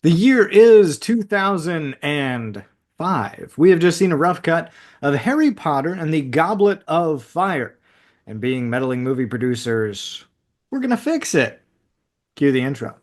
The year is 2005. We have just seen a rough cut of Harry Potter and the Goblet of Fire. And being meddling movie producers, we're gonna fix it. Cue the intro.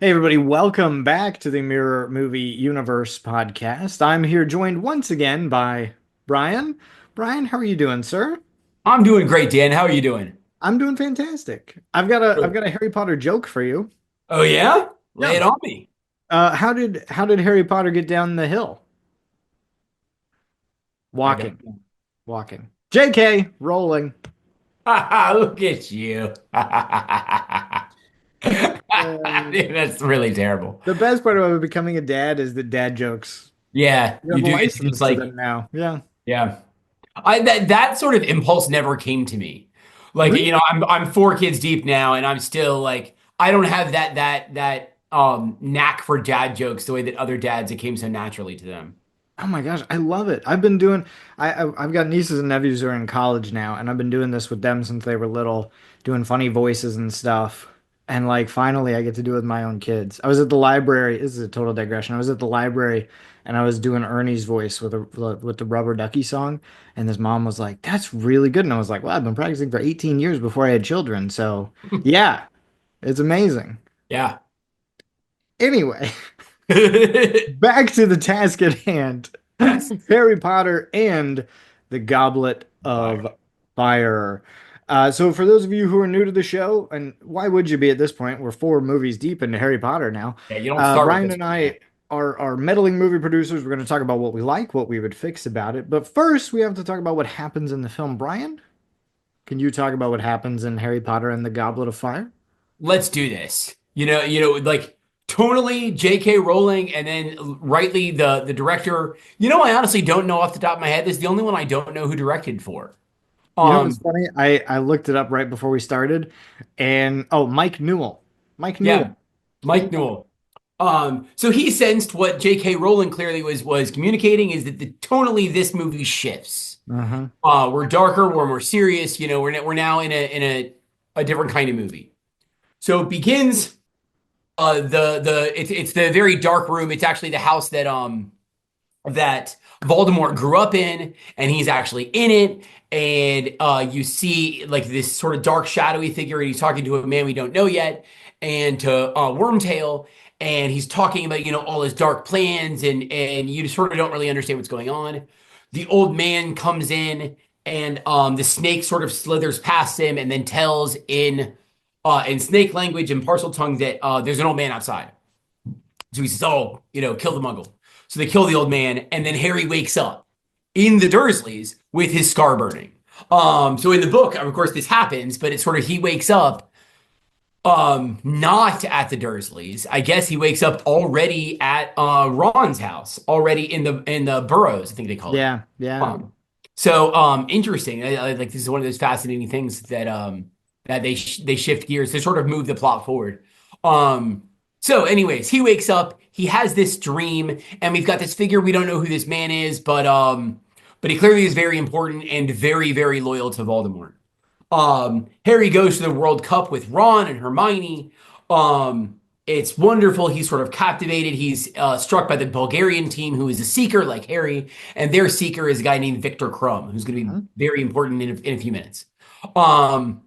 Hey everybody, welcome back to the Mirror Movie Universe podcast. I'm here joined once again by Brian. Brian, how are you doing, sir? I'm doing great, Dan. How are you doing? I'm doing fantastic. I've got a Harry Potter joke for you. Oh yeah? Lay Yeah. it on me. How did Harry Potter get down the hill? I don't Walking, know. walking. JK, rolling. Look at you. Um, That's really terrible. the best part about becoming a dad is the dad jokes. Yeah, You you have a do get to just license to like, them now. Yeah. yeah. I that sort of impulse never came to me. Like, Really? I'm four kids deep now, and I'm still like, I don't have that knack for dad jokes the way that other dads, it came so naturally to them. Oh my gosh, I love it. I've been doing I've got nieces and nephews who are in college now, and I've been doing this with them since they were little, doing funny voices and stuff. And like finally I get to do it with my own kids. I was at the library, this is a total digression. I was at the library and I was doing Ernie's voice with the Rubber Ducky song, and this mom was like, "That's really good." And I was like, "Well, I've been practicing for 18 years before I had children." So, yeah, it's amazing. Yeah. Anyway, back to the task at hand. Yes. Harry Potter and the Goblet Fire. of Fire. So, for those of you who are new to the show, and why would you be at this point? We're four movies deep into Harry Potter now. Yeah, you don't start with Brian this and one, man. I are meddling movie producers. We're going to talk about what we like, what we would fix about it. But first, we have to talk about what happens in the film. Brian, can you talk about what happens in Harry Potter and the Goblet of Fire? Let's do this. Like tonally J.K. Rowling and then rightly the director. I honestly don't know off the top of my head. This is the only one I don't know who directed for. You know what's Um, funny? I looked it up right before we started, and oh, Mike Newell. Mike yeah, Newell. Mike Newell. So he sensed what J.K. Rowling clearly was communicating is that the tonally this movie shifts. Uh-huh. We're darker, we're more serious. We're now in a different kind of movie. So it begins. It's the very dark room. It's actually the house that Voldemort grew up in, and he's actually in it. And you see like this sort of dark, shadowy figure, and he's talking to a man we don't know yet, and to Wormtail, and he's talking about all his dark plans, and you sort of don't really understand what's going on. The old man comes in, and the snake sort of slithers past him, and then tells in snake language and parcel tongue that there's an old man outside. So he says, "Oh, kill the Muggle." So they kill the old man, and then Harry wakes up in the Dursleys with his scar burning. So in the book, of course, this happens, but it's sort of he wakes up not at the Dursleys. I guess he wakes up already at Ron's house, already in the Burrows, I think they call it. Yeah, yeah. Interesting. Like this is one of those fascinating things that they shift gears to sort of move the plot forward. So, anyways, he wakes up. He has this dream, and we've got this figure. We don't know who this man is, but he clearly is very important and very, very loyal to Voldemort. Harry goes to the World Cup with Ron and Hermione. It's wonderful. He's sort of captivated. He's struck by the Bulgarian team, who is a seeker like Harry, and their seeker is a guy named Victor Crumb, who's going to be Huh? very important in a few minutes. Um,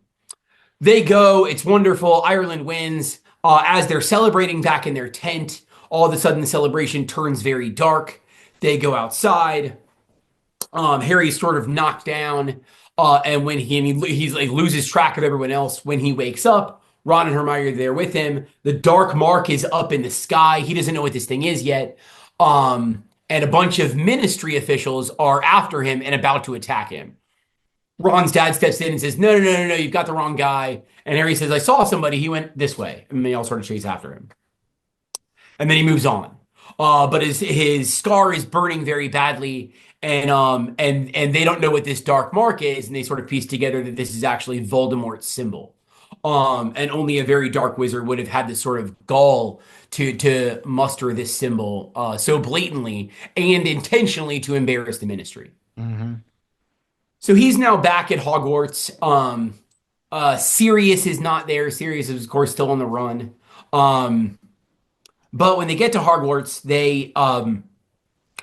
they go. It's wonderful. Ireland wins. As they're celebrating back in their tent, all of a sudden the celebration turns very dark. They go outside. Harry's sort of knocked down, and when he's like loses track of everyone else. When he wakes up, Ron and Hermione are there with him. The dark mark is up in the sky. He doesn't know what this thing is yet. And a bunch of ministry officials are after him and about to attack him. Ron's dad steps in and says, "No, no, no, no, no, you've got the wrong guy." And Harry says, "I saw somebody. He went this way." And they all sort of chase after him. And then he moves on. But his scar is burning very badly, and they don't know what this dark mark is, and they sort of piece together that this is actually Voldemort's symbol. And only a very dark wizard would have had this sort of gall to muster this symbol so blatantly and intentionally to embarrass the ministry. Hmm. So he's now back at Hogwarts. Sirius is not there. Sirius is, of course, still on the run. Um, but when they get to Hogwarts, they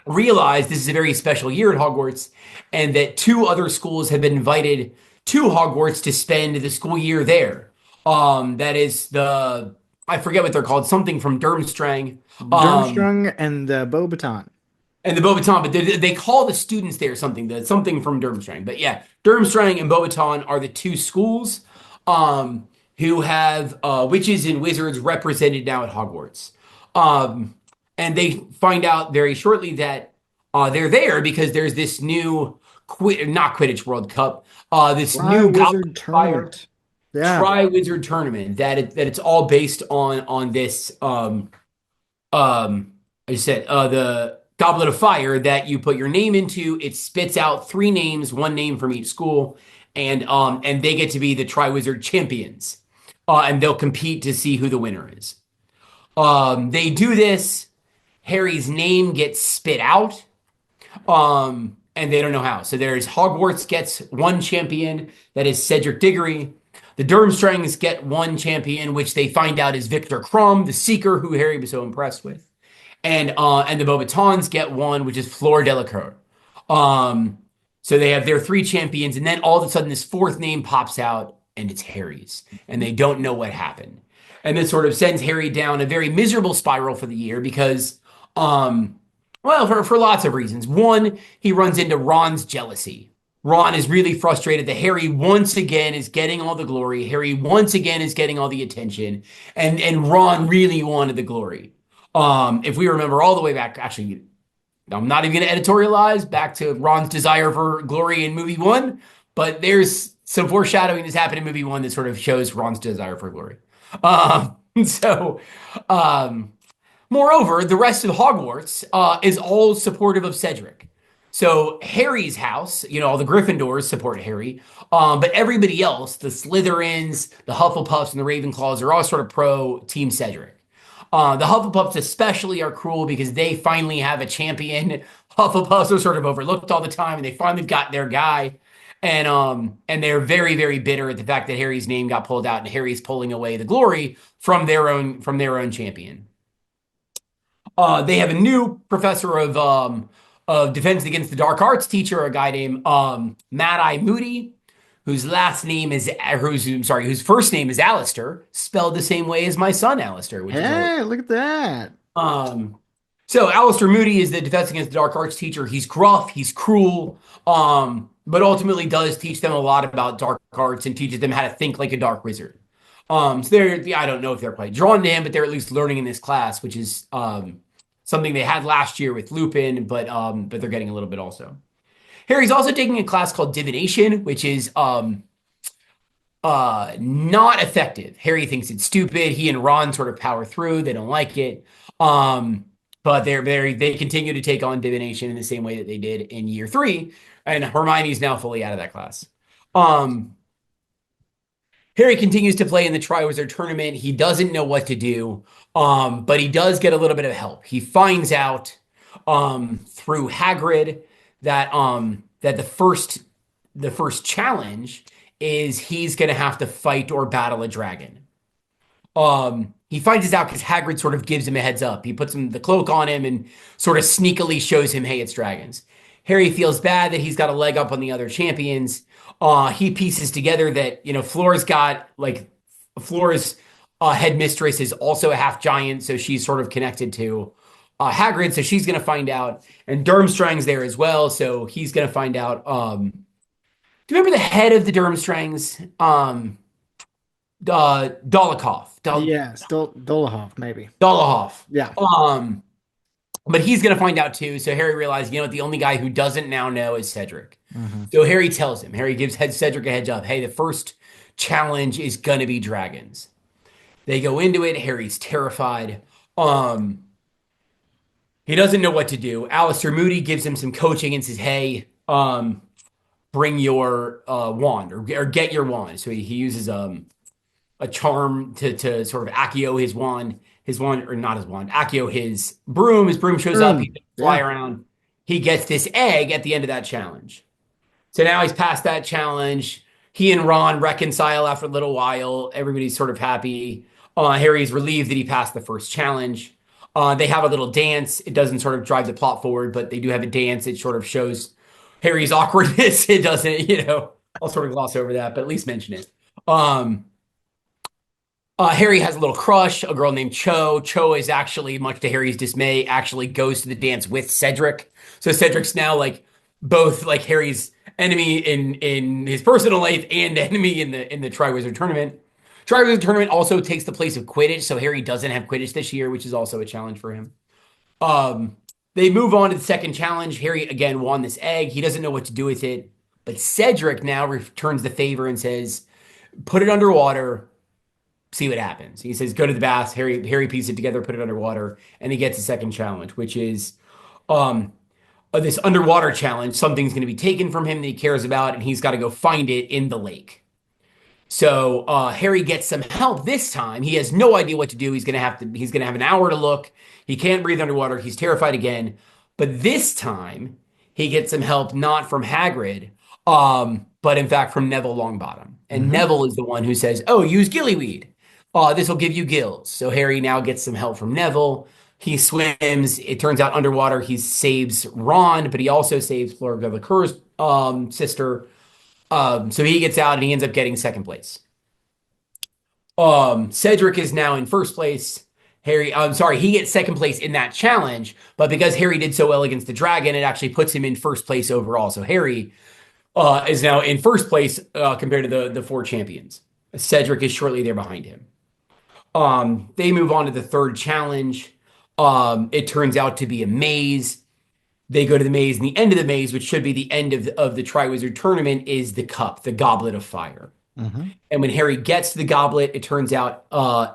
realize this is a very special year at Hogwarts, and that two other schools have been invited to Hogwarts to spend the school year there. That is I forget what they're called, something from Durmstrang. Um, Durmstrang and the Beauxbaton. and the Beauxbaton, but they call the students there something from Durmstrang. But yeah, Durmstrang and Beauxbaton are the two schools who have witches and wizards represented now at Hogwarts. Um, and they find out very shortly that they're there because there's this new not Quidditch World Cup, this new Goblet Triwizard of Fire Tournament. Yeah. Triwizard Tournament that it's all based on this I said the Goblet of Fire that you put your name into. It spits out three names, one name from each school, and they get to be the Triwizard champions, and they'll compete to see who the winner is. They do this. Harry's name gets spit out, and they don't know how. So there's Hogwarts gets one champion, that is Cedric Diggory. The Durmstrangs get one champion, which they find out is Victor Crumb, the Seeker, who Harry was so impressed with. And the Beauxbatons get one, which is Fleur Delacour. So they have their three champions, and then all of a sudden this fourth name pops out, and it's Harry's, and they don't know what happened. And this sort of sends Harry down a very miserable spiral for the year because, for lots of reasons. One, he runs into Ron's jealousy. Ron is really frustrated that Harry once again is getting all the glory. Harry once again is getting all the attention, and Ron really wanted the glory. If we remember all the way back, actually, I'm not even going to editorialize back to Ron's desire for glory in movie one, but there's some foreshadowing that's happened in movie one that sort of shows Ron's desire for glory. So, moreover, the rest of Hogwarts is all supportive of Cedric. So Harry's house, all the Gryffindors support Harry, but everybody else, the Slytherins, the Hufflepuffs, and the Ravenclaws are all sort of pro Team Cedric. The Hufflepuffs especially are cruel because they finally have a champion. Hufflepuffs are sort of overlooked all the time, and they finally got their guy. And they're very, very bitter at the fact that Harry's name got pulled out and Harry's pulling away the glory from their own champion. They have a new professor of defense against the dark arts teacher, a guy named Mad-Eye Moody, whose first name is Alistair, spelled the same way as my son Alistair. Hey, look at that. So Alistair Moody is the defense against the dark arts teacher. He's gruff, he's cruel, but ultimately does teach them a lot about dark arts and teaches them how to think like a dark wizard. So I don't know if they're quite drawn to him, but they're at least learning in this class, which is something they had last year with Lupin, but they're getting a little bit also. Harry's also taking a class called divination, which is not effective. Harry thinks it's stupid. He and Ron sort of power through. They don't like it. But they continue to take on divination in the same way that they did in year 3. And Hermione's now fully out of that class. Harry continues to play in the Triwizard Tournament. He doesn't know what to do, but he does get a little bit of help. He finds out through Hagrid that the first challenge is he's going to have to fight or battle a dragon. He finds this out because Hagrid sort of gives him a heads up. He puts the cloak on him and sort of sneakily shows him, hey, it's dragons. Harry feels bad that he's got a leg up on the other champions. He pieces together that, Flora's headmistress is also a half giant, so she's sort of connected to Hagrid, so she's going to find out. And Durmstrang's there as well, so he's going to find out. Do you remember the head of the Durmstrangs? Dolokhov. Yes, Dolohov, maybe. Dolokhov. Yeah. But he's going to find out too. So Harry realized, the only guy who doesn't now know is Cedric. Mm-hmm. So Harry tells him, Harry gives Cedric a heads up. Hey, the first challenge is going to be dragons. They go into it. Harry's terrified. He doesn't know what to do. Alistair Moody gives him some coaching and says, hey, bring your wand or get your wand. So he uses a charm to sort of Accio his wand, or not his wand, Accio his broom. His broom shows up, he fly around. He gets this egg at the end of that challenge. So now he's past that challenge. He and Ron reconcile after a little while. Everybody's sort of happy. Harry's relieved that he passed the first challenge. They have a little dance. It doesn't sort of drive the plot forward, but they do have a dance. It sort of shows Harry's awkwardness. It doesn't, I'll sort of gloss over that, but at least mention it. Um, Harry has a little crush, a girl named Cho. Cho is actually, much to Harry's dismay, actually goes to the dance with Cedric. So Cedric's now like both like Harry's enemy in his personal life and enemy in the Triwizard Tournament. Triwizard Tournament also takes the place of Quidditch, so Harry doesn't have Quidditch this year, which is also a challenge for him. Um, they move on to the second challenge. Harry again won this egg. He doesn't know what to do with it, but Cedric now returns the favor and says, "Put it underwater. See what happens." He says, "Go to the bath." Harry pieces it together, put it underwater, and he gets a second challenge, which is um, this underwater challenge. Something's going to be taken from him that he cares about, and he's got to go find it in the lake. So Harry gets some help this time. He has no idea what to do. He's gonna have an hour to look. He can't breathe underwater. He's terrified again. But this time he gets some help not from Hagrid, but in fact from Neville Longbottom. And Hmm. Neville is the one who says, "Oh, use gillyweed. This will give you gills." So Harry now gets some help from Neville. He swims. It turns out underwater he saves Ron, but he also saves Flora Kerr's sister. So he gets out and he ends up getting second place. Cedric is now in first place. I'm sorry, he gets second place in that challenge, but because Harry did so well against the dragon, it actually puts him in first place overall. So Harry is now in first place compared to the four champions. Cedric is shortly there behind him. They move on to the third challenge. It turns out to be a maze. They go to the maze, and the end of the maze, which should be the end of the Triwizard Tournament, is the cup, the Goblet of Fire. Hmm. And when Harry gets to the goblet, it turns out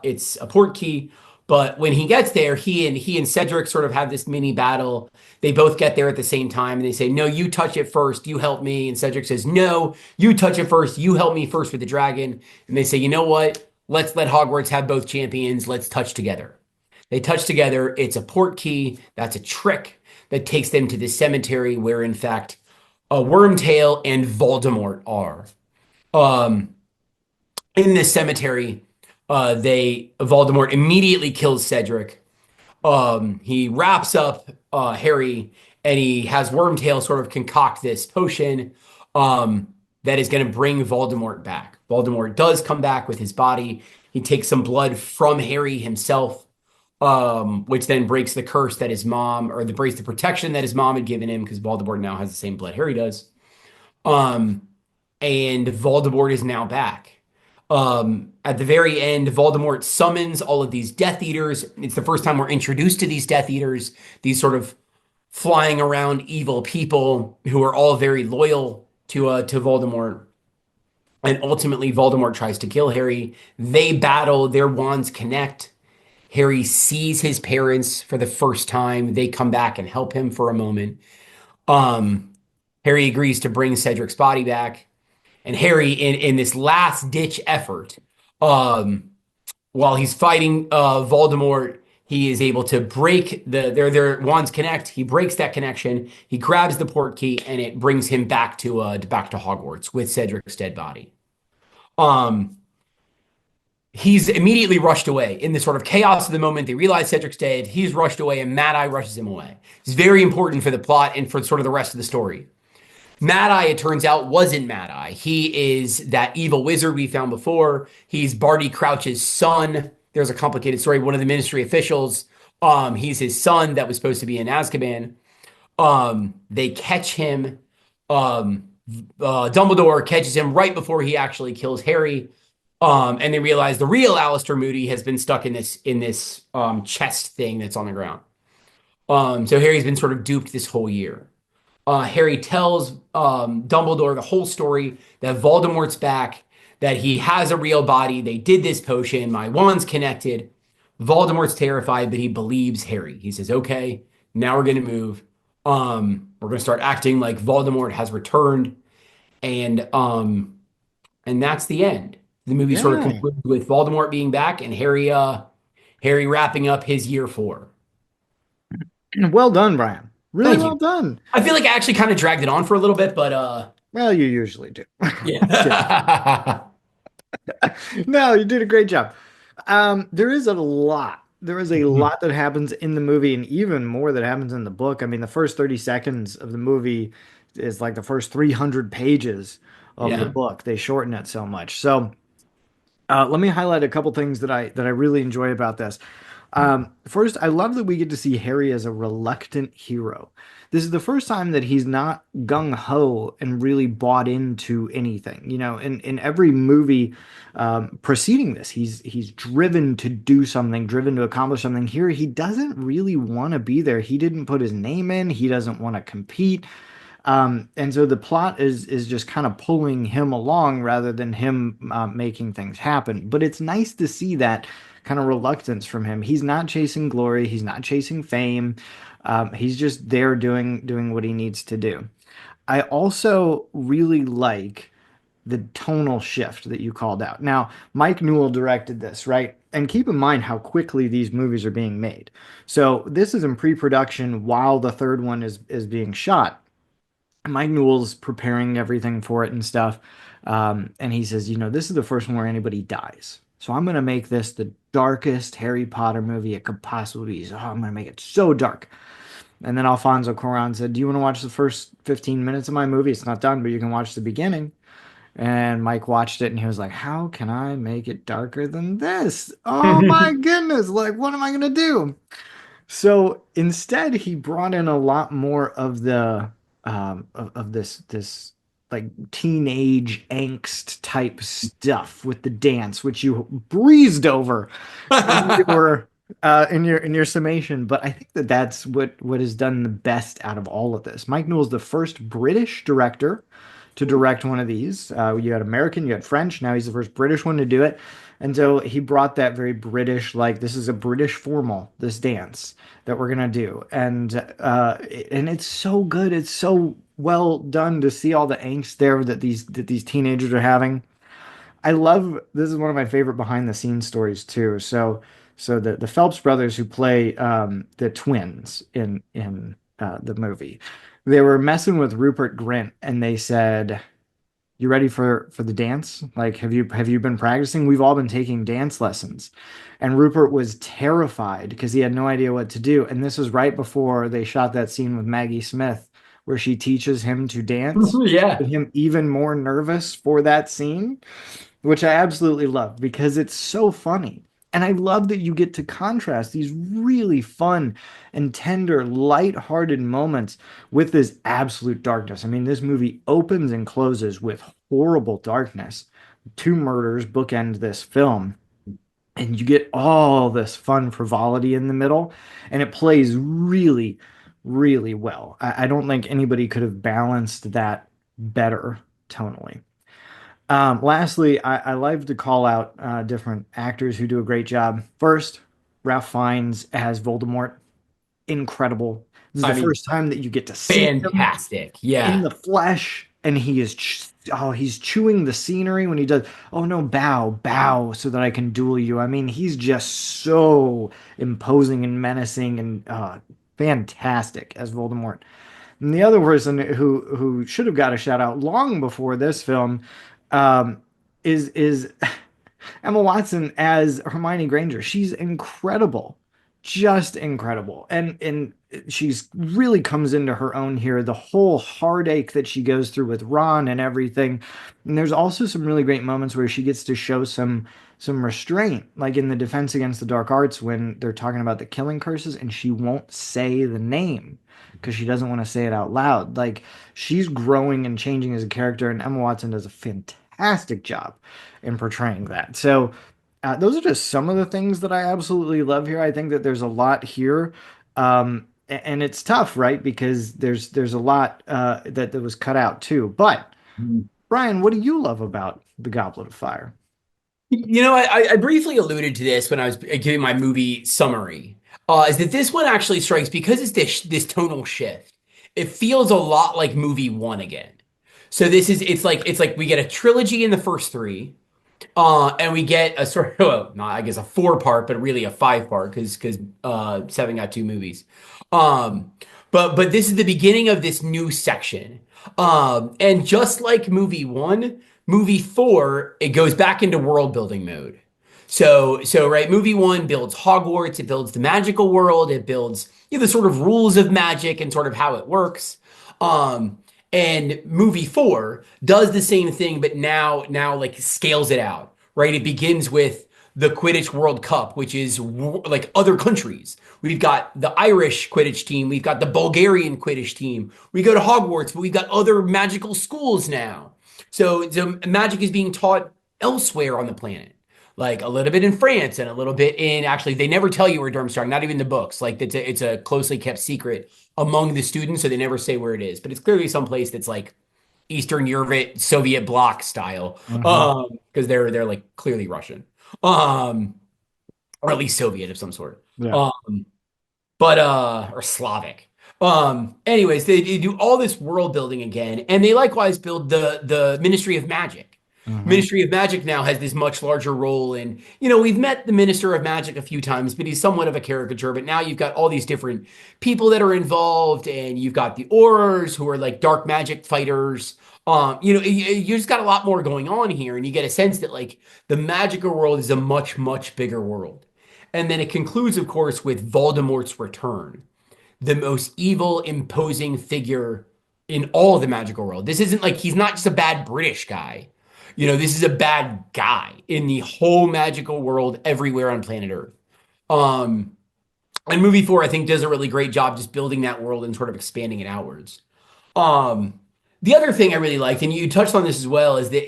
it's a port key. But when he gets there, he and Cedric sort of have this mini battle. They both get there at the same time, and they say, "No, you touch it first. You help me." And Cedric says, "No, you touch it first. You help me first with the dragon." And they say, "You know what? Let's let Hogwarts have both champions. Let's touch together." They touch together. It's a port key. That's a trick that takes them to the cemetery where, in fact, a Wormtail and Voldemort are. Um, in this cemetery, Voldemort immediately kills Cedric. He wraps up Harry, and he has Wormtail sort of concoct this potion that is going to bring Voldemort back. Voldemort does come back with his body. He takes some blood from Harry himself, which then breaks the curse that his mom, or breaks the protection that his mom had given him, because Voldemort now has the same blood Harry does. Um, and Voldemort is now back. At the very end, Voldemort summons all of these Death Eaters. It's the first time we're introduced to these Death Eaters, these sort of flying around evil people who are all very loyal to Voldemort. And ultimately, Voldemort tries to kill Harry. They battle, their wands connect. Harry sees his parents for the first time. They come back and help him for a moment. Um, Harry agrees to bring Cedric's body back. And Harry, in this last ditch effort, while he's fighting Voldemort, he is able to break their wands connect. He breaks that connection. He grabs the port key, and it brings him back to Hogwarts with Cedric's dead body. Um, he's immediately rushed away in the sort of chaos of the moment. They realize Cedric's dead. He's rushed away, and Mad Eye rushes him away. It's very important for the plot and for sort of the rest of the story. Mad Eye, it turns out, wasn't Mad Eye. He is that evil wizard we found before. He's Barty Crouch's son. There's a complicated story. One of the ministry officials, he's his son that was supposed to be in Azkaban. They catch him. Dumbledore catches him right before he actually kills Harry. And they realize the real Alistair Moody has been stuck in this chest thing that's on the ground. So Harry's been sort of duped this whole year. Harry tells Dumbledore the whole story, that Voldemort's back, that he has a real body. They did this potion. My wand's connected. Voldemort's terrified, but he believes Harry. He says, "Okay, now we're going to move. We're going to start acting like Voldemort has returned." And that's the end. The movie sort of Yeah. concludes with Voldemort being back and Harry wrapping up his year 4. Well done, Brian. Really Thank well you. done. I feel like I actually kind of dragged it on for a little bit, but Well, you usually do. Just kidding. Yeah. No, you did a great job. There is a lot. There is a Mhm. lot that happens in the movie, and even more that happens in the book. I mean, the first 30 seconds of the movie is like the first 300 pages of the Yeah. book. They shorten it so much. So, let me highlight a couple things that I really enjoy about this. First, I love that we get to see Harry as a reluctant hero. This is the first time that he's not gung ho and really bought into anything. You know, in every movie preceding this, he's driven to do something, driven to accomplish something. Here, he doesn't really want to be there. He didn't put his name in. He doesn't want to compete. And so the plot is just kind of pulling him along rather than him making things happen. But it's nice to see that kind of reluctance from him. He's not chasing glory. He's not chasing fame. He's just there doing what he needs to do. I also really like the tonal shift that you called out. Now, Mike Newell directed this, right? And keep in mind how quickly these movies are being made. So this is in pre-production while the third one is being shot. Mike Newell's preparing everything for it and stuff. And he says, you know, this is the first one where anybody dies. So I'm going to make this the darkest Harry Potter movie it could possibly be. Oh, I'm going to make it so dark. And then Alfonso Cuarón said, do you want to watch the first 15 minutes of my movie? It's not done, but you can watch the beginning. And Mike watched it and he was like, how can I make it darker than this? Oh my goodness. Like, what am I going to do? So instead, he brought in a lot more of the of this like teenage angst type stuff with the dance, which you breezed over in your in your summation. But I think that that's what has done the best out of all of this. Mike Newell's the first British director to direct one of these. You had American, you had French. Now he's the first British one to do it. And so he brought that very British, like this is a British formal, this dance that we're gonna do, and it's so good. It's so well done to see all the angst there that these teenagers are having. I love this is one of my favorite behind the scenes stories too. So the Phelps brothers who play the twins in the movie, they were messing with Rupert Grint, and they said, you ready for the dance? Like, have you been practicing? We've all been taking dance lessons. And Rupert was terrified because he had no idea what to do. And this was right before they shot that scene with Maggie Smith where she teaches him to dance, Yeah. made him even more nervous for that scene, which I absolutely love because it's so funny. And I love that you get to contrast these really fun and tender, light-hearted moments with this absolute darkness. I mean, this movie opens and closes with horrible darkness. Two murders bookend this film, and you get all this fun frivolity in the middle, and it plays really, really well. I don't think anybody could have balanced that better tonally. Lastly, I like to call out different actors who do a great job. First, Ralph Fiennes as Voldemort, incredible. This is I the mean, first time that you get to see him fantastic. in Yeah. the flesh, and he's chewing the scenery when he does. Oh no, bow, bow, so that I can duel you. I mean, he's just so imposing and menacing and fantastic as Voldemort. And the other person who should have got a shout out long before this film um, is Emma Watson as Hermione Granger. She's incredible, just incredible, and she's really comes into her own here. The whole heartache that she goes through with Ron and everything. And there's also some really great moments where she gets to show some restraint, like in the Defense Against the Dark Arts when they're talking about the killing curses, and she won't say the name because she doesn't want to say it out loud. Like she's growing and changing as a character, and Emma Watson does a fantastic job in portraying that. So those are just some of the things that I absolutely love here. I think that there's a lot here, and it's tough, right? Because there's a lot that was cut out too. But Brian, what do you love about the Goblet of Fire? You know, I briefly alluded to this when I was giving my movie summary. Is that this one actually strikes because it's this tonal shift. It feels a lot like movie one again. So it's like we get a trilogy in the first three, and we get a sort of well, not I guess a four part, but really a five part because seven got two movies. Um, but this is the beginning of this new section. And just like movie one, movie four, it goes back into world building mode. So right, movie one builds Hogwarts, it builds the magical world, it builds the sort of rules of magic and sort of how it works. Um, and movie four does the same thing, but now like scales it out, right? It begins with the Quidditch World Cup, which is like other countries. We've got the Irish Quidditch team, we've got the Bulgarian Quidditch team. We go to Hogwarts, but we've got other magical schools now. So magic is being taught elsewhere on the planet, like a little bit in France and a little bit in actually they never tell you where Durmstrang, not even the books. Like it's a closely kept secret among the students, so they never say where it is. But it's clearly someplace that's like Eastern Europe, Soviet bloc style, Hmm. because they're like clearly Russian, um, or at least Soviet of some sort. Yeah. Um, but or Slavic. Anyways, they do all this world building again, and they likewise build the Ministry of Magic. Hmm. Ministry of Magic now has this much larger role, and we've met the Minister of Magic a few times, but he's somewhat of a caricature. But now you've got all these different people that are involved, and you've got the Aurors who are like dark magic fighters. You just got a lot more going on here, and you get a sense that like the magical world is a much, much bigger world. And then it concludes, of course, with Voldemort's return, the most evil, imposing figure in all of the magical world. This isn't like he's not just a bad British guy. This is a bad guy in the whole magical world everywhere on planet Earth. Um, and movie four, I think, does a really great job just building that world and sort of expanding it outwards. Um, the other thing I really liked, and you touched on this as well, is it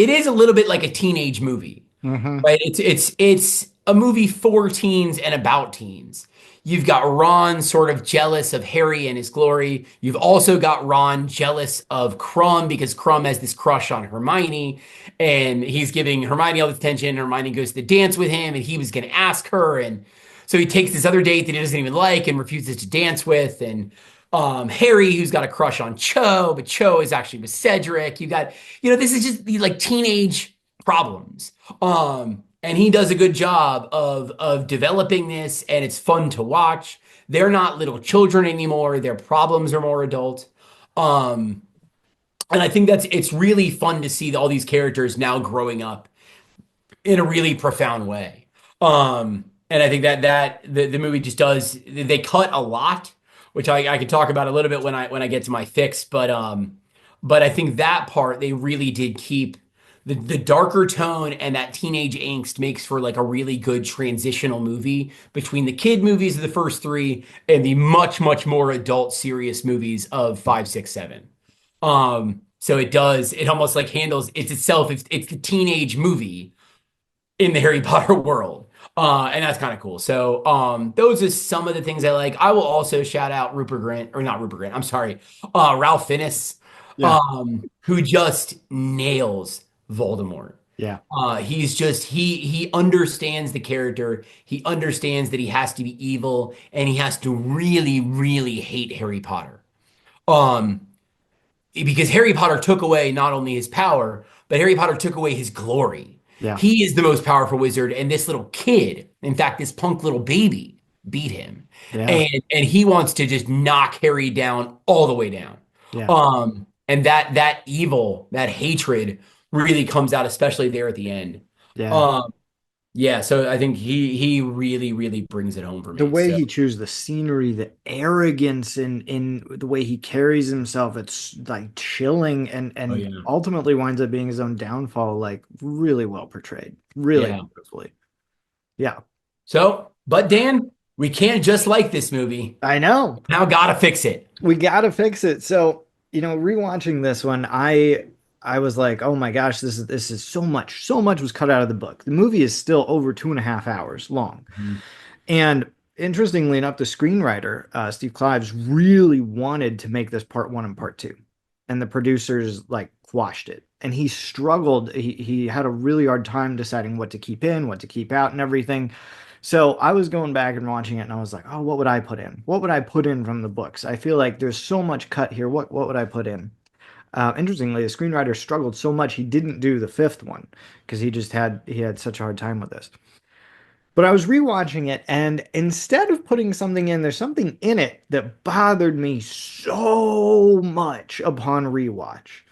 is a little bit like a teenage movie, Hmm. right? It's a movie for teens and about teens. You've got Ron sort of jealous of Harry and his glory. You've also got Ron jealous of Crumb because Crumb has this crush on Hermione and he's giving Hermione all this attention. Hermione goes to dance with him and he was going to ask her. And so he takes this other date that he doesn't even like and refuses to dance with. And Harry, who's got a crush on Cho, but Cho is actually with Cedric. You got, this is just the like teenage problems. And he does a good job of developing this, and it's fun to watch. They're not little children anymore. Their problems are more adult. Um, and I think it's really fun to see all these characters now growing up in a really profound way. And I think that the movie just does they cut a lot, which I could talk about a little bit when I get to my fix, but I think that part they really did keep the darker tone and that teenage angst makes for like a really good transitional movie between the kid movies of the first three and the much, much more adult serious movies of five, six, seven. So it almost like handles it's itself, it's the teenage movie in the Harry Potter world. And that's kind of cool. So those are some of the things I like. I will also shout out Rupert Grint, or not Rupert Grint, I'm sorry, Ralph Fiennes, Yeah. who just nails Voldemort. Yeah. He's just he understands the character. He understands that he has to be evil and he has to really, really hate Harry Potter. Um, because Harry Potter took away not only his power, but Harry Potter took away his glory. Yeah. He is the most powerful wizard, and this little kid, in fact, this punk little baby, beat him. Yeah. And he wants to just knock Harry down all the way down. Yeah. And that evil, that hatred really comes out, especially there at the end. Yeah. Um, yeah, so I think he really, really brings it home for The me. way So he chews the scenery, the arrogance in the way he carries himself, it's like chilling oh and yeah. ultimately winds up being his own downfall, like really well portrayed. Really Yeah. beautifully. Yeah. So, but Dan, we can't just like this movie. I know. Now gotta fix it. We gotta fix it. So, rewatching this one, I was like, oh my gosh, this is so much was cut out of the book. The movie is still over 2.5 hours long. Mhm. And interestingly enough, the screenwriter, Steve Clives, really wanted to make this part one and part two. And the producers like quashed it. And he struggled. He had a really hard time deciding what to keep in, what to keep out, and everything. So I was going back and watching it and I was like, oh, what would I put in? What would I put in from the books? I feel like there's so much cut here. What would I put in? Interestingly, the screenwriter struggled so much he didn't do the fifth one because he had such a hard time with this. But I was rewatching it, and instead of putting something in, there's something in it that bothered me so much upon rewatch.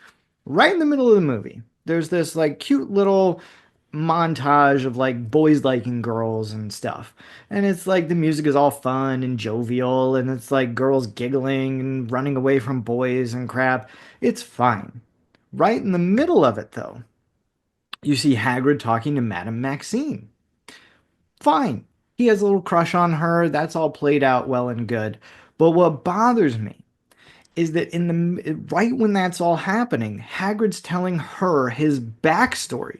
Right in the middle of the movie, there's this like cute little montage of like boys liking girls and stuff. And it's like the music is all fun and jovial, and it's like girls giggling and running away from boys and crap. It's fine. Right in the middle of it, though, you see Hagrid talking to Madame Maxime. Fine. He has a little crush on her. That's all played out well and good. But what bothers me is that in the right when that's all happening, Hagrid's telling her his backstory,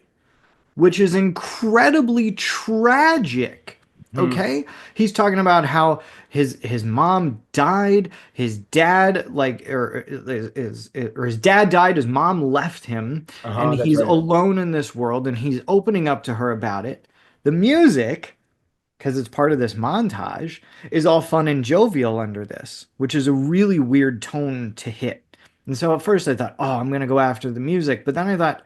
which is incredibly tragic. Hmm. Okay? He's talking about how his mom died, his dad like or his dad died, his mom left him, and Uh-huh, that's he's right. alone in this world and he's opening up to her about it. The music, because it's part of this montage, is all fun and jovial under this, which is a really weird tone to hit. And so at first I thought, oh, I'm gonna go after the music, but then I thought,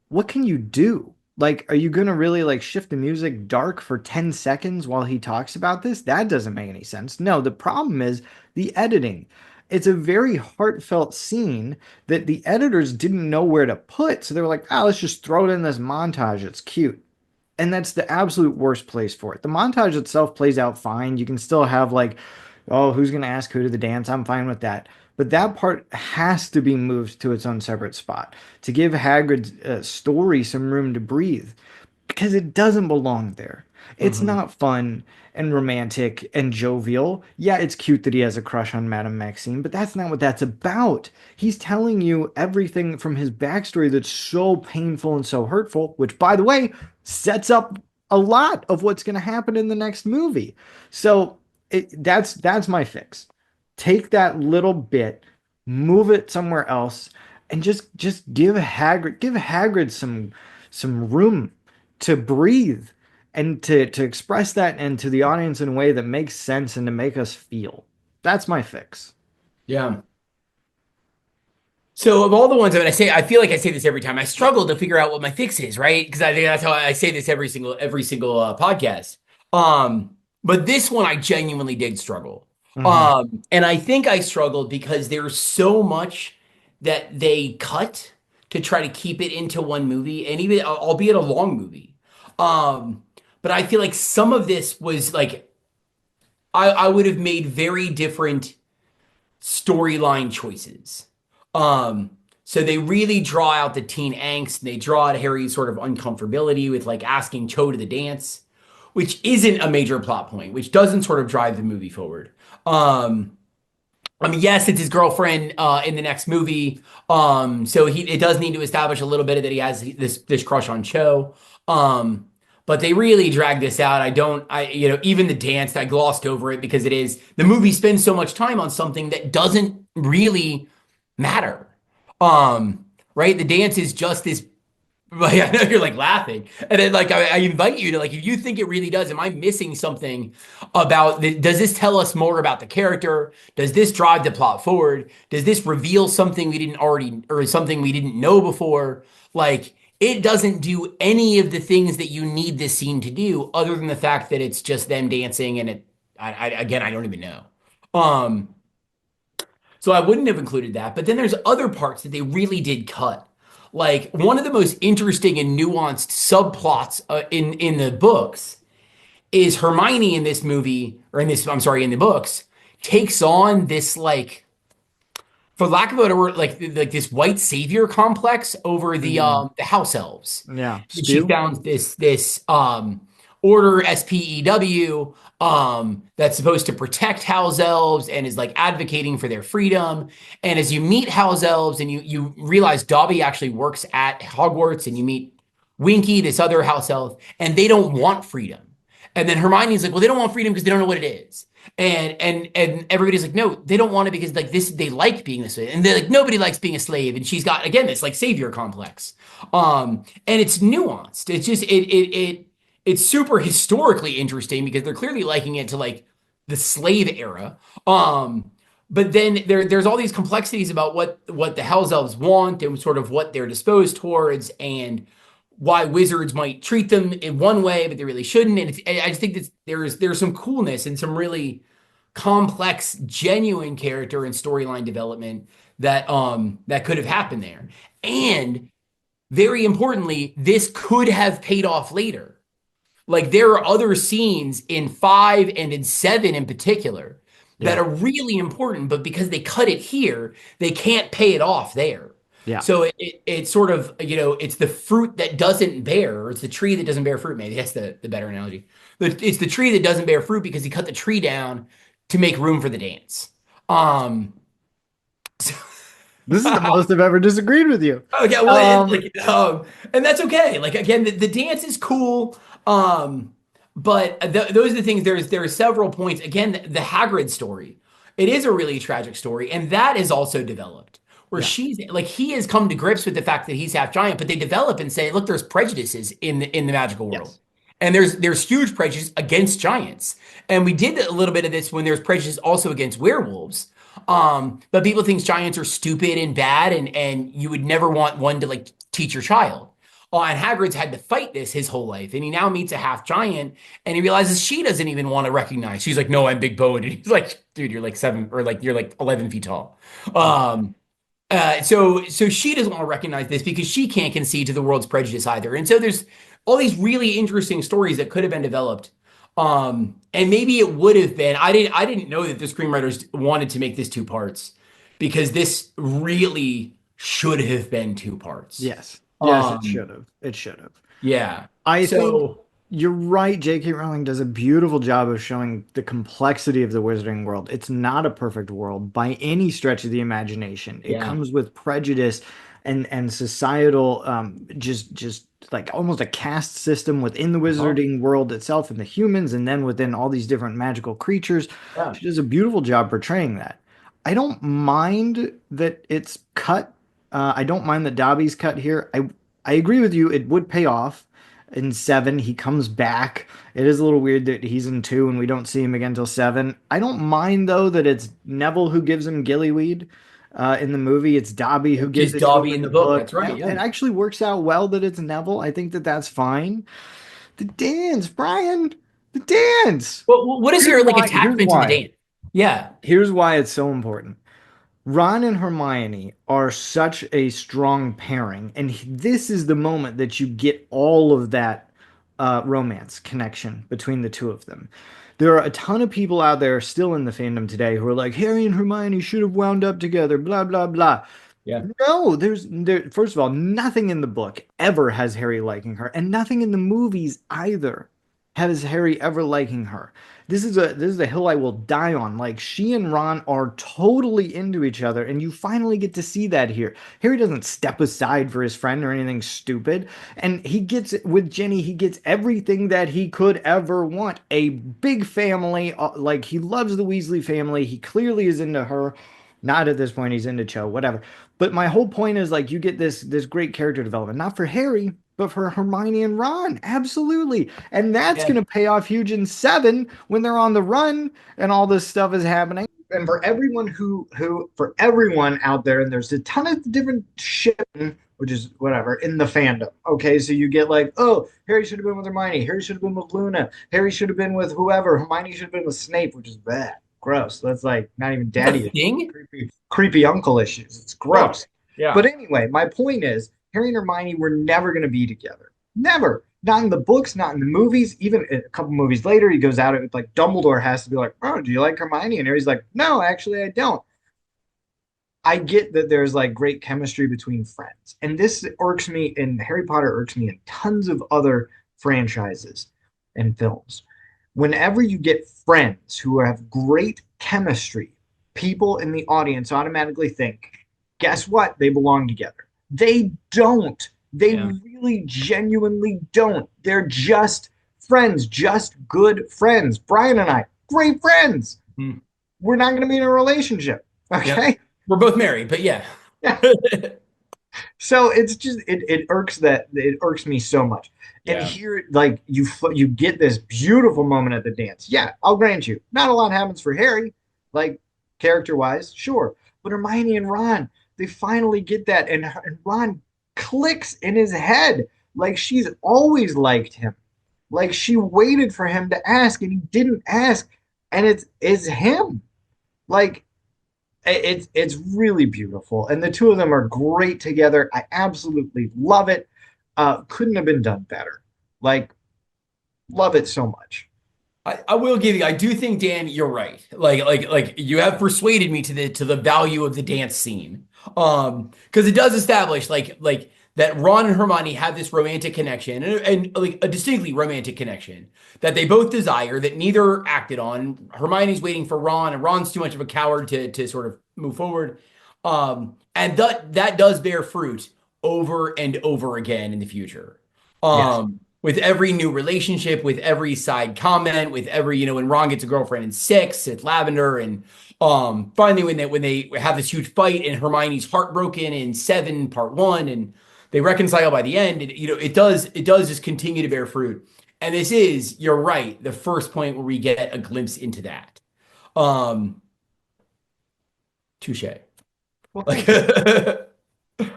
what can you do? Like, are you gonna really like shift the music dark for 10 seconds while he talks about this? That doesn't make any sense. No, the problem is the editing. It's a very heartfelt scene that the editors didn't know where to put. So they were like, oh, let's just throw it in this montage. It's cute. And that's the absolute worst place for it. The montage itself plays out fine. You can still have like, oh, who's gonna ask who to the dance? I'm fine with that. But that part has to be moved to its own separate spot to give Hagrid's story some room to breathe because it doesn't belong there. It's Hmm. not fun and romantic and jovial. Yeah, it's cute that he has a crush on Madame Maxime, but that's not what that's about. He's telling you everything from his backstory that's so painful and so hurtful, which, by the way, sets up a lot of what's going to happen in the next movie. So that's my fix. Take that little bit, move it somewhere else, and just give Hagrid some room to breathe and to express that and to the audience in a way that makes sense and to make us feel. That's my fix. Yeah. So of all the ones, I mean, I feel like I say this every time. I struggle to figure out what my fix is, right? Because I think that's how I say this every single podcast. But this one I genuinely did struggle. Hmm. And I think I struggled because there's so much that they cut to try to keep it into one movie, and even albeit a long movie. Um, but I feel like some of this was like I would have made very different storyline choices. Um, so they really draw out the teen angst. And they draw out Harry's sort of uncomfortability with like asking Cho to the dance, which isn't a major plot point, which doesn't sort of drive the movie forward. I mean, yes, it's his girlfriend in the next movie. So it does need to establish a little bit that he has this crush on Cho. Um, but they really drag this out. Even the dance, I glossed over it because the movie spends so much time on something that doesn't really matter. Right? The dance is just this. Like, I know you're like laughing, and then like I invite you to like if you think it really does. Am I missing something about does this tell us more about the character? Does this drive the plot forward? Does this reveal something we didn't already or something we didn't know before? Like it doesn't do any of the things that you need this scene to do, other than the fact that it's just them dancing, and again I don't even know. Um, so I wouldn't have included that. But then there's other parts that they really did cut. Like one of the most interesting and nuanced subplots in the books is Hermione in this movie or in the books takes on this like for lack of a better word like this white savior complex over Mm, the house elves. yeah. And she Spew? found this order SPEW that's supposed to protect house elves and is like advocating for their freedom. And as you meet house elves and you realize Dobby actually works at Hogwarts and you meet Winky, this other house elf, and they don't want freedom. And then Hermione's like, well, they don't want freedom because they don't know what it is. And everybody's like, no, they don't want it because like this, they like being this way. And they're like, nobody likes being a slave. And she's got again this like savior complex. And it's nuanced. It's super historically interesting because they're clearly liking it to like the slave era. But then there's all these complexities about what the Hells Elves want and sort of what they're disposed towards and why wizards might treat them in one way, but they really shouldn't. And I just think that there's some coolness and some really complex, genuine character and storyline development that could have happened there. And very importantly, this could have paid off later. Like there are other scenes in 5 and in 7 in particular that Yeah. are really important, but because they cut it here, they can't pay it off there. Yeah. So it's sort of, it's the fruit that doesn't bear, or it's the tree that doesn't bear fruit. Maybe that's the better analogy. But it's the tree that doesn't bear fruit because he cut the tree down to make room for the dance. Um, so This is the most I've ever disagreed with you. Oh yeah, well, Um, and that's okay. Like again, the dance is cool. But those are the things. There are several points. Again, the Hagrid story. It is a really tragic story, and that is also developed. Where yeah. she's like he has come to grips with the fact that he's half giant, but they develop and say, look, there's prejudices in the magical world, Yes. and there's huge prejudice against giants. And we did a little bit of this when there's prejudice also against werewolves. But people think giants are stupid and bad, and you would never want one to like teach your child. And Hagrid's had to fight this his whole life, and he now meets a half giant, and he realizes she doesn't even want to recognize. She's like, "No, I'm big boned," and he's like, "Dude, you're like 7 or like you're like 11 feet tall." Um, so she doesn't want to recognize this because she can't concede to the world's prejudice either. And so there's all these really interesting stories that could have been developed. And maybe it would have been. I didn't know that the screenwriters wanted to make this 2 parts because this really should have been 2 parts. Yes. Yes, it Um, should have. It should have. yeah. I think So you're right. J.K. Rowling does a beautiful job of showing the complexity of the wizarding world. It's not a perfect world by any stretch of the imagination. It yeah. comes with prejudice and societal just like almost a caste system within the Uh-huh. wizarding world itself and the humans and then within all these different magical creatures. Yeah. She does a beautiful job portraying that. I don't mind that it's cut. I don't mind that Dobby's cut here. I agree with you. It would pay off in 7. He comes back. It is a little weird that he's in 2 and we don't see him again till 7. I don't mind though that it's Neville who gives him gillyweed in the movie. It's Dobby who gives Just it to him Dobby in in the the book. book. That's right. It Yeah. actually works out well that it's Neville. I think that that's fine. The dance, Brian. The dance. Well, what is Here's your like why. Here's attachment to the why. dance? Yeah. Here's why it's so important. Ron and Hermione are such a strong pairing, and this is the moment that you get all of that romance connection between the two of them. There are a ton of people out there still in the fandom today who are like, Harry and Hermione should have wound up together, blah, blah, blah. Yeah. No, first of all, nothing in the book ever has Harry liking her, and nothing in the movies either has Harry ever liking her. This is a hill I will die on. Like she and Ron are totally into each other, and you finally get to see that here. Harry doesn't step aside for his friend or anything stupid, and he gets with Jenny, he gets everything that he could ever want. A big family, like he loves the Weasley family. He clearly is into her. Not at this point, he's into Cho, whatever. But my whole point is like you get this great character development, not for Harry, but for Hermione and Ron. Absolutely. And that's Yeah. going to pay off huge in 7 when they're on the run and all this stuff is happening. And for everyone for everyone out there, and there's a ton of different shit, which is whatever, in the fandom. Okay, so you get like, oh, Harry should have been with Hermione, Harry should have been with Luna, Harry should have been with whoever, Hermione should have been with Snape, which is bad. Gross. That's like not even It's a daddy issues. thing. Creepy uncle issues. It's Oh, gross. yeah. But anyway, my point is Harry and Hermione were never going to be together. Never. Not in the books, not in the movies. Even a couple movies later, he goes out and like Dumbledore has to be like, "Oh, do you like Hermione?" And Harry's like, "No, actually, I don't." I get that there's like great chemistry between friends, and this irks me. And Harry Potter irks me in tons of other franchises and films. Whenever you get friends who have great chemistry, people in the audience automatically think, guess what? They belong together. They don't. They Yeah. really genuinely don't. They're just friends, just good friends. Brian and I, great friends. Hmm. We're not going to be in a relationship. Yep. Okay. We're both married, but yeah. So it's just it irks me so much. And Yeah. here, like you get this beautiful moment at the dance. Yeah, I'll grant you, not a lot happens for Harry, like character wise, sure. But Hermione and Ron, they finally get that, and Ron clicks in his head. like she's always liked him. Like she waited for him to ask and he didn't ask, and it's him. Like it's really beautiful, and the two of them are great together. I absolutely love it. Couldn't have been done better. Like love it so much. I will give you. I do think Dan, you're right. Like you have persuaded me to the value of the dance scene. Because it does establish like that Ron and Hermione have this romantic connection and like a distinctly romantic connection that they both desire that neither acted on. Hermione's waiting for Ron, and Ron's too much of a coward to sort of move forward. And that does bear fruit over and over again in the future. Yes. With every new relationship, with every side comment, with every, when Ron gets a girlfriend in six, it's Lavender, and finally when they have this huge fight and Hermione's heartbroken in seven, part one, and they reconcile by the end, it does just continue to bear fruit. And this is, you're right, the first point where we get a glimpse into that. Um, touche. Well, Like, thank you.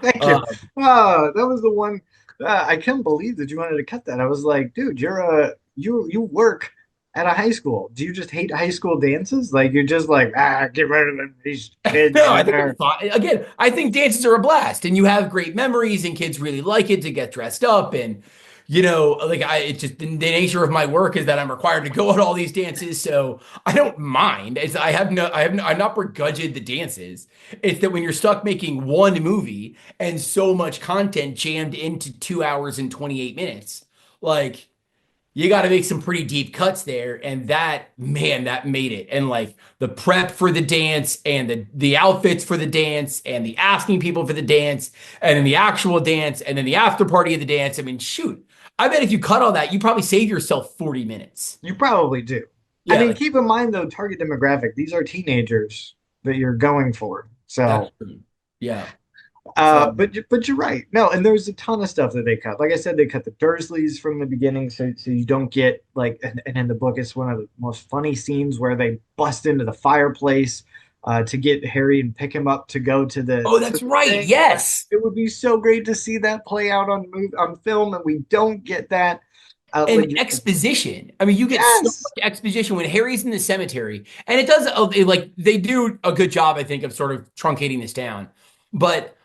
Thank you. That was the one. I couldn't believe that you wanted to cut that. I was like, dude, you work at a high school. Do you just hate high school dances? Like you're just like, get rid of them, these kids no, I in think it's there. fine. Again, I think dances are a blast, and you have great memories, and kids really like it to get dressed up, and like it's just the nature of my work is that I'm required to go on all these dances, so I don't mind. I'm not begrudged the dances. It's that when you're stuck making one movie and so much content jammed into 2 hours and 28 minutes, like you got to make some pretty deep cuts there, and that made it. And like the prep for the dance and the outfits for the dance and the asking people for the dance and then the actual dance and then the after party of the dance. I mean, shoot, I bet if you cut all that, you probably save yourself 40 minutes. You probably do. I Yeah, mean, like keep in mind though, target demographic. These are teenagers that you're going for. that's So true. Yeah. So but you're right. No, and there's a ton of stuff that they cut. Like I said, they cut the Dursleys from the beginning, so you don't get like. And in the book, it's one of the most funny scenes where they bust into the fireplace to get Harry and pick him up to go oh, to that's the right. thing. Yes. It would be so great to see that play out on film, and we don't get that. And Like exposition. I mean, you get so yes, much exposition when Harry's in the cemetery, and it does like they do a good job, I think, of sort of truncating this down. But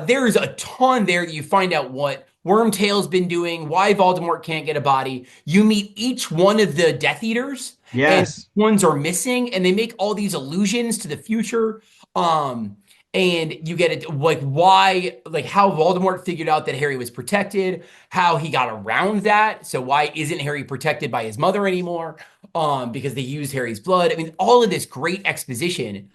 there's a ton there that you find out what Wormtail's been doing, why Voldemort can't get a body. You meet each one of the Death Eaters, and yes, ones are missing, and they make all these allusions to the future. Um, and you get it like why, like how Voldemort figured out that Harry was protected, how he got around that. So why isn't Harry protected by his mother anymore? Because they used Harry's blood. I mean, all of this great exposition.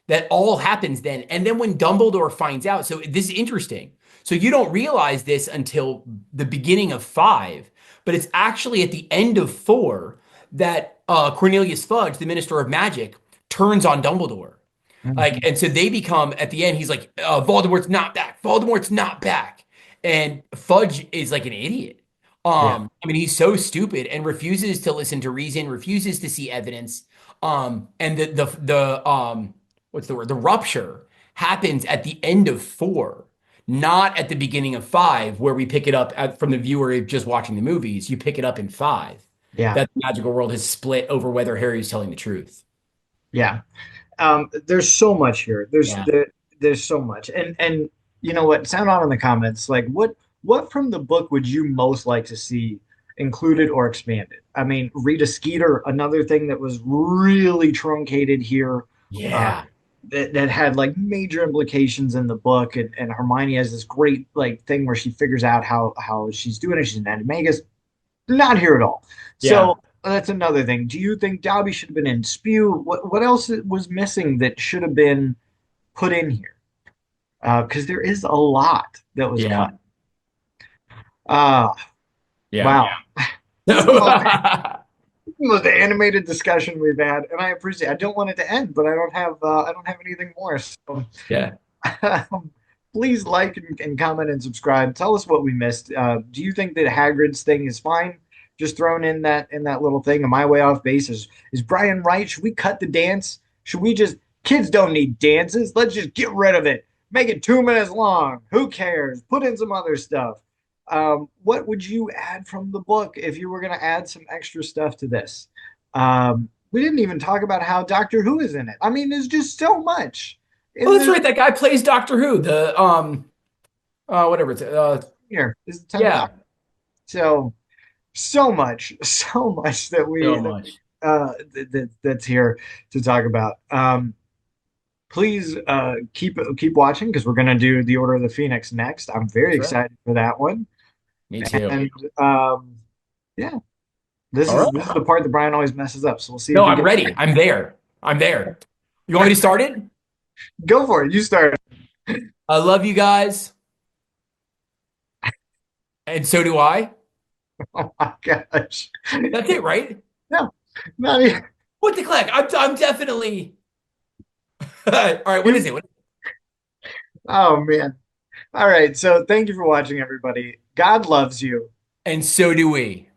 That all happens then. And then when Dumbledore finds out, so this is interesting. So you don't realize this until the beginning of five, but it's actually at the end of four that Cornelius Fudge, the Minister of Magic, turns on Dumbledore. Like, mhm, and so they become at the end, he's like, Voldemort's not back. Voldemort's not back. And Fudge is like an idiot. yeah, I mean, he's so stupid and refuses to listen to reason, refuses to see evidence. And the what's the word? The rupture happens at the end of four, not at the beginning of five, where we pick it up from the viewer just watching the movies. You pick it up in five. yeah, That the magical world has split over whether Harry is telling the truth. yeah. There's so much here. Yeah. There's so much, and you know what? Sound on in the comments. Like, what from the book would you most like to see included or expanded? I mean, Rita Skeeter, another thing that was really truncated here, uh, Yeah. that had like major implications in the book, and Hermione has this great like thing where she figures out how she's doing it. She's an animagus. Not here at all. Yeah. So that's another thing. Do you think Dobby should have been in Spew? What else was missing that should have been put in here? Because there is a lot that was Yeah. cut. Uh, Yeah. wow. This is Yeah. the most animated discussion we've had, and I appreciate. I don't want it to end, but I don't have anything more. So Yeah. please like and comment and subscribe. Tell us what we missed. Do you think that Hagrid's thing is fine? Just thrown in that little thing. Am I way off base? Is Brian right? Should we cut the dance? Should we just kids don't need dances? Let's just get rid of it. Make it 2 minutes long. Who cares? Put in some other stuff. What would you add from the book if you were going to add some extra stuff to this? We didn't even talk about how Doctor Who is in it. I mean, there's just so much Oh, in that's this right. That guy plays Doctor Who. The whatever it's here. This is the 10th yeah, Doctor. So so much, so much that so we much. that's here to talk about. Please keep watching because we're gonna do the Order of the Phoenix next. I'm very That's right. excited for that one. Me too. And yeah, this All is right. this is the part that Brian always messes up. So we'll see if No, he I'm gets ready. I'm there. I'm there. You want me to start it? go for it. You start. I love you guys, and so do I. Oh my gosh. That's it, right? No, not even. What the click? I'm definitely. All right. What is You, it? oh man. All right. So thank you for watching, everybody. God loves you. And so do we.